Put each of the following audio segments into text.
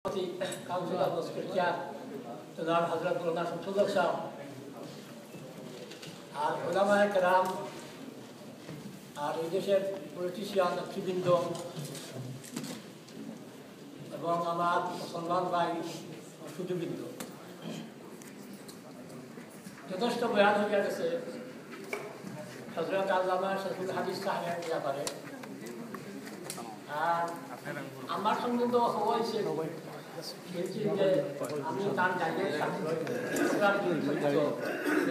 Council of Australia, Janaab Hazrat Maulana Shamsullah Sahab, আর ওলামায়ে কেরাম আর এই দেশের পলিটিশিয়ান নেতৃবৃন্দ এবং আমার মুসলমান ভাই সুধীবৃন্দ, যথেষ্ট বয়ান হয়ে গেছে হযরত আল্লামা শেখুল হাদিস সাহেবের ব্যাপারে। আর আমার সম্বন্ধে হয়েছে আমি তার জায়গায়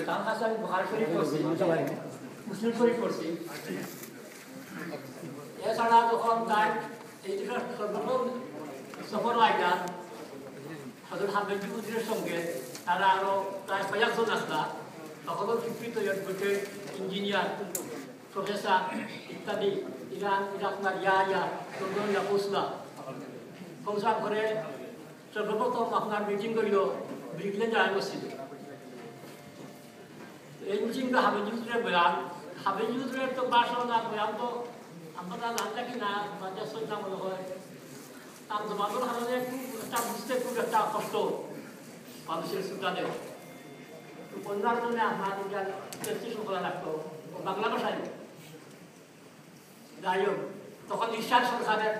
তার কাছে আমি বুখারী শরীফ পড়ছি, মুসলিম শরীফ পড়ছি। এছাড়া যখন তার এই দেশের সর্বপ্রথম সফর আইটা হযরত হামিদ উদ্দিনের সঙ্গে তারা আরো প্রায় কয়েকজন আসলা, তখনও শিক্ষিত ইঞ্জিনিয়ার, প্রফেসর ইত্যাদি ইরান ইরাকনার ইয়া চন্দ্র ইয়াকুসলা সংসার করে সর্বপ্রথম আপনার মিটিং করিল ব্রিকলেন জামে মসজিদে। এই মিটিংটা হামিদ উদ্দিনের বয়ান, হামিদ উদ্দিনের তো ভাষণ আর বয়ান তো আমরা জানলে কি না বাজার সজ্জা মনে হয় তার জমানোর কারণে খুব একটা বুঝতে খুব একটা কষ্ট মানুষের শ্রোতা দেব। বন্যার জন্য আমার চেষ্টা করা লাগতো বাংলা ভাষায়। যাই হোক, তখন ঈশ্বর সরকারের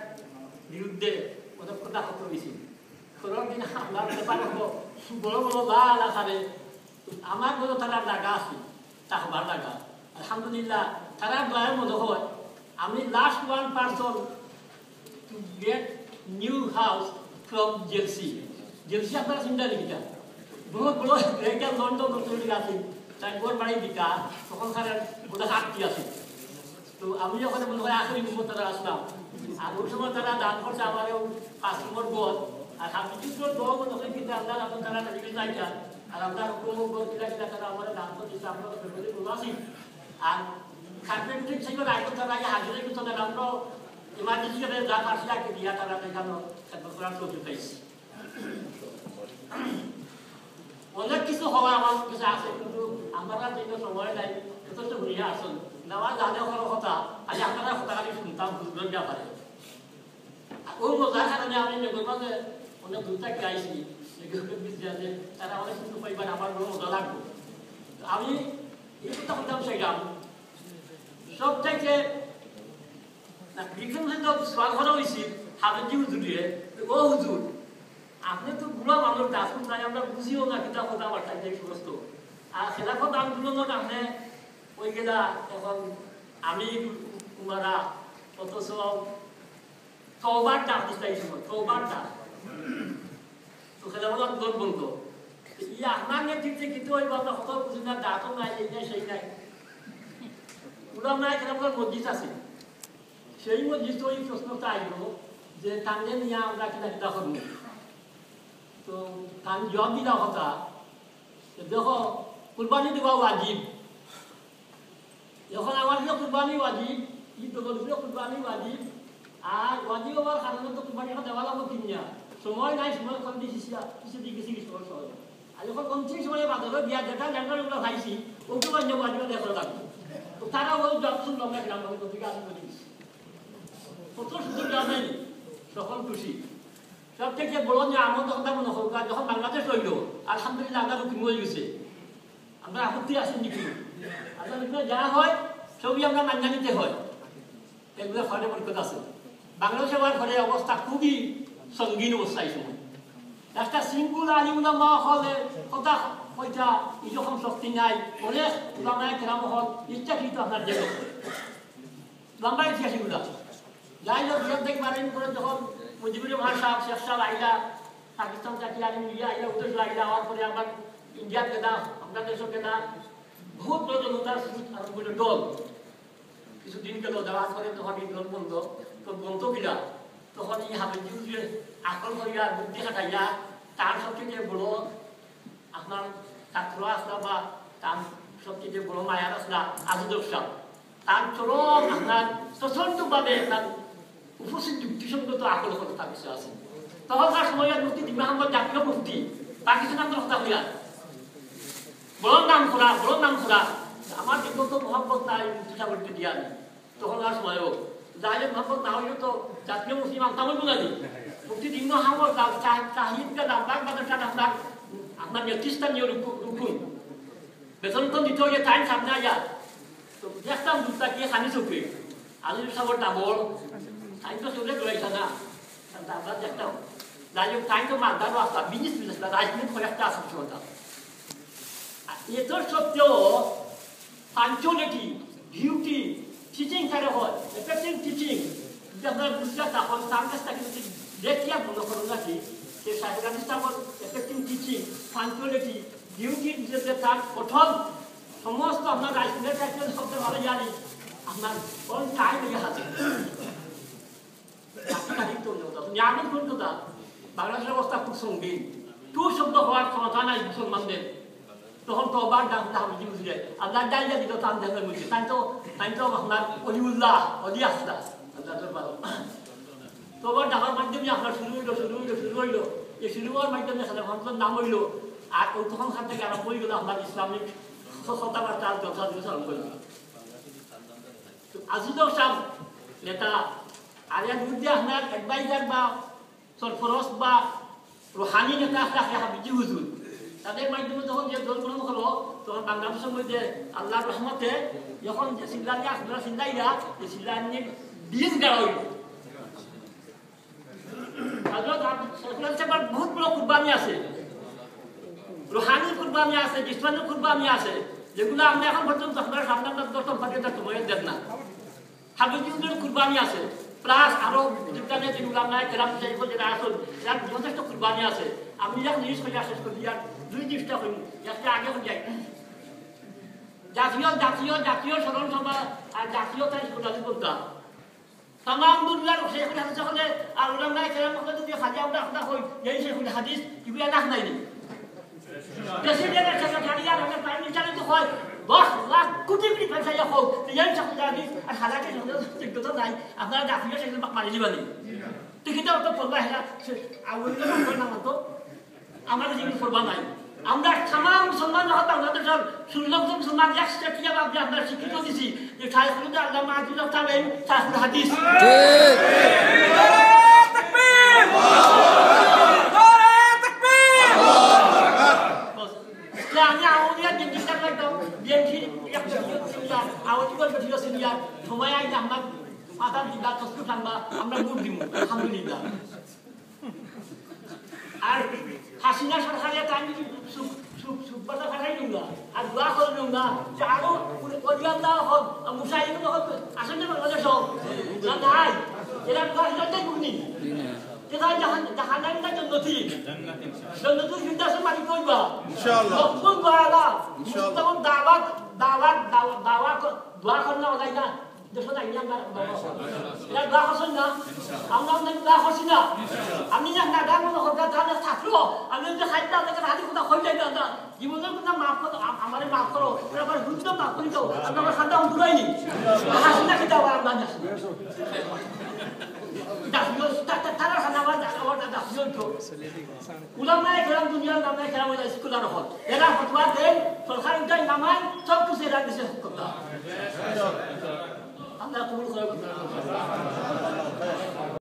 বিরুদ্ধে পদক্ষেপ করতে হয়েছিল। দিন আমার ব্যাপারে বড় বড় লাল আকারে আমার বড় তারা জায়গা আছে, তাহবার জায়গা আলহামদুলিল্লাহ তারা দয়া মনে হয় আমি last one person to get new house from জেলসি। জেলসি আপনারা চিন্তা নেকিটা বহুত বড় একটা লন্ডন তৈরি আছে, তাই গোর বাড়ি দিকা তখন তারা গোটা আটটি আছে। তো আমি যখন মনে হয় আখেরি নম্বর তারা আসলাম, আর ওই সময় তারা দান করছে আমারও 5 নম্বর গদ। আর আমি কিন্তু দোয়া মনে হয় কিন্তু আমরা এখন তারা মেডিকেল চাইটা আর আমরা তারা আমার দান করতেছে, আমরা আছি। আর কার্পেন্ট্রি থেকে রাইট তারা হাজিরা কিন্তু তারা আমরা ইমার্জেন্সি যা পারছি আগে দিয়া তারা দেখানো করার সুযোগ পাইছি। অনেক কিছু হওয়া আমার কাছে আছে, কিন্তু আমরা যেটা সময় নাই যথেষ্ট ঘুরিয়ে আসুন নেওয়া জানে কোনো কথা আজ আপনারা কথা খালি শুনতাম বুঝবেন ব্যাপারে। ওই মজার কারণে আমি বলবো যে অনেক দুটা গাইছি আছে তারা অনেক কিছু পাইবেন, আমার বড় মজা লাগবে। আমি এই কথা বলতাম সেটাম সব থেকে সোয়াল করা হয়েছিল হাবিজি হুজুরে, ও হুজুর আপনি তো বুড়া মানুষ আসুন তাই আমরা বুঝিও না কিন্তু কথা আমার চাইতে সমস্ত। আর খেলাফত আন্দোলন আপনি ওই গেলা এখন আমি কুমারা অথচ তওবার ডাক দিতে এই সময় তওবার ডাক তো খেলাফত আন্দোলন বলতো ইয়ে আপনার নেতৃত্বে কিন্তু ওই বাবা কত বুঝি না ডাকও নাই, এই নাই সেই নাই। পুরা নাই খেলাফত মসজিদ আছে, সেই মসজিদ ওই প্রশ্নটা আইল যে তাঙ্গে নিয়ে আমরা কিনা কিনা করবো। তো তান জবাব দিলা কথা দেখো কুরবানি দেওয়া ওয়াজিব, এখন আমার হলো কুরবানি ওয়াজিব, ঈদ হলো কুরবানি ওয়াজিব। আর ওয়াজিব হওয়ার কারণে তো কুরবানিটা দেওয়া লাগবে কিনিয়া, সময় নাই, সময় কম দিয়েছি কিছু দিয়ে গেছি কিছু সহজ। আর যখন কমছি সময় বাজারে দিয়া যেটা ল্যান্ডারগুলো খাইছি ওগুলো বান্ধব ওয়াজিব দেখা লাগবে। তো তারা ওই জব শুনলাম না গ্রাম থেকে আমি বলি কত সুযোগ দেওয়া যায়নি, সকল খুশি। সব থেকে বড় যে আমার কথা মনে হোক যখন বাংলাদেশ রইল আলহামদুলিল্লাহ আমরা রুকিং হয়ে গেছে, আমরা আপত্তি আসেনি কিন্তু যা হয় সবই আমরা মান্য নিতে হয়, এগুলো ফলে পরিকল্পনা আছে। বাংলাদেশে হওয়ার ফলে অবস্থা খুবই সঙ্গীন অবস্থা এই সময়। একটা সিঙ্গুল আলিমুলা মা হলে কথা হইতা এই যখন শক্তি নাই অনেক উলামায়ে কেরাম হল ইচ্ছাকৃত আপনার যে লম্বা ইতিহাসগুলা যাই হোক সব দেখবারেন করে যখন মুজিবুর রহমান সাহেব শেখ সাহেব আইলা পাকিস্তান থেকে আলিম মিলিয়া আইলা উদ্দেশ আইলা হওয়ার পরে আবার ইন্ডিয়ার কেনা আমরা দেশের কেনা বহুত জনতার দল কিছুদিন গেল দেওয়ার পরে তখন এই দল বন্ধ তো বন্ধ কিনা তখন এই হাবিজি আকল করিয়া বুদ্ধি খাটাইয়া তার সবচেয়ে বড় আপনার ছাত্র আসলা বা তার সবচেয়ে বড় মায়ার আসলা আজুদর সাহেব, তার চরম আপনার প্রচণ্ডভাবে তার উপস্থিত যুক্তিসঙ্গত আকল কথা তার বিষয় আছে। তখনকার সময় মুফতি দিমা আহমদ জাতীয় মুফতি পাকিস্তানের কথা হইয়া বড় নাম করা আমার বিগত মোহাম্মদ নাই মুফতি সাহেবকে দিয়া তখনকার সময়ও যাই মোহাম্মদ না হইলেও তো জাতীয় মুসলিম আনতামই বলে প্রতিদিন হামর চাহিদা দাম বাজারটা আপনার নেতৃস্থানীয় রুকুন বেতন তো দিতে হয়ে টাইম সামনে আয়া তো দেখতাম দুধটা গিয়ে খানি চোখে আলুর সাবর ডাবল টাইম তো চলে রয়েছে না আমরা দেখতাম যাই হোক টাইম তো মালদারও আসতাম বিজনেস রাজনীতি করে একটা আসার ক্ষমতা এত সত্ত্বেও পাঞ্চুয়ালিটি ডিউটি টিচিং করে হয় এফেক্টিভ টিচিং যদি আপনারা বুঝতে তখন তার কাছ থেকে যদি দেখিয়া মনে করুন নাকি সে psychologist effective teaching punctuality duty যে তার প্রথম সমস্ত আপনার রাজনীতির কাছে সবচেয়ে ভালো জানি আপনার কোন টাইম লেগে আছে এমন কোন কথা বাংলাদেশের অবস্থা খুব সঙ্গীন টু শব্দ হওয়ার ক্ষমতা নাই মুসলমানদের তখন তো আবার দামি বুঝলে আল্লাহ ডাইয়া দিত টান দেখার মধ্যে তাই তো আপনার অলিউল্লাহ অলি আসলা আল্লাহ ভালো তো আবার ডাকার মাধ্যমে আপনার শুরু হইলো এই শুরু হওয়ার মাধ্যমে খালের নাম হইলো আর ওই তখন খান থেকে আরম্ভ হয়ে গেল আপনার ইসলামিক কথাবার্তার যথাযথ করল আজিদর সাহ নেতা আর এর মধ্যে আপনার অ্যাডভাইজার বা সরফরস বা রুহানি নেতা আসলে হাবিজি হুজুর তাদের মাধ্যমে যখন যে জন্ম হলো তখন বাংলাদেশের মধ্যে আল্লাহর রহমতে যখন যে সিল্লানি আপনারা সিল্লাইরা এই সিল্লানির বীজ গাড়া হইল বহুত বড় কুরবানি আছে রুহানির কুরবানি আছে জিসমানির কুরবানি আছে যেগুলো আমরা এখন পর্যন্ত আপনারা সামনে দশম ফাটিয়ে সময় দেন না হাবিজুদের কুরবানি আছে প্লাস আরো বিজ্ঞানের যেগুলো আমরা গ্রাম যেটা আসল এর যথেষ্ট কুরবানি আছে আমি যখন জিনিস করে শেষ করি আর দুই জিনিসটা করি একটা আগে হয়ে যায় জাতীয় স্মরণ সভা আর জাতীয় তাই করতাম তামাম দুনিয়ার শেখ হাদিস হলে আর ওলামায়ে কেরাম হলে যদি হাদিস আমরা হই এই শেখ হাদিস ইবরা লাখ নাই প্রেসিডেন্টের সেক্রেটারি আর প্রাইম মিনিস্টার তো হয় 10 লাখ কোটি কোটি পয়সা যা হোক এই শেখ হাদিস আর হাজারকে যোগ্যতা নাই আপনারা জাতীয় শেখ মারি দিবানি ঠিক আছে তো পড়বা হেলা আউলিয়া না তো আমাদের জীবন পড়বা নাই আমরা তামাম মুসলমান যখন বাংলাদেশের 16 জন মুসলমান একসাথে কি আমরা শিক্ষিত দিছি যে শাইখুল আল্লাহ মাহদিল তাবেঈন শাইখুল হাদিস তাকবীর নারে তাকবীর আমি আউলিয়া জিন্দিগি করতাম বিএনপি আউলিয়া বটিলো সিনিয়া সময় আইনা আমরা মাথা দিদা কষ্ট থাকবা আমরা মুখ দিমু আলহামদুলিল্লাহ আর হাসিনা সরকারের টাইম সুপারটা ফাটাই দিল না আর দোয়া করে দিল না যে আরো অধিকার হোক মুসাইগুলো হোক আসেন না বাংলাদেশ হোক নাই এরা বাংলাদেশটাই ঘুরনি এটা জাহান্নামটা জন্নতি ফিরদাউসের মালিক কইবা ইনশাআল্লাহ মকবুল দোয়া মুস্তাকিম দাওয়াত দোয়া করনা যায় না দেশ নাই আমরা এরা দোয়া করছেন না আমরা দোয়া করছি না আমি না দাম হতা তাহলে থাকলো আমি যে খাইতে আপনাকে হাতে কথা হই যায় না জীবনের কথা মাফ করো আমারে মাফ করো এবার বুঝতে মাফ করি দাও আমরা খান্দা দূরাইনি হাসিনা কি দাও আমরা না দাসিও তারা খানাবার আমার দাসিও তো উলামায়ে কেরাম দুনিয়ার নামে কেরাম ওই স্কুলার হল এরা ফতোয়া দেন সরকার উঠাই নামায় সব কিছু এরা দিছে কথা আমরা কবুল করে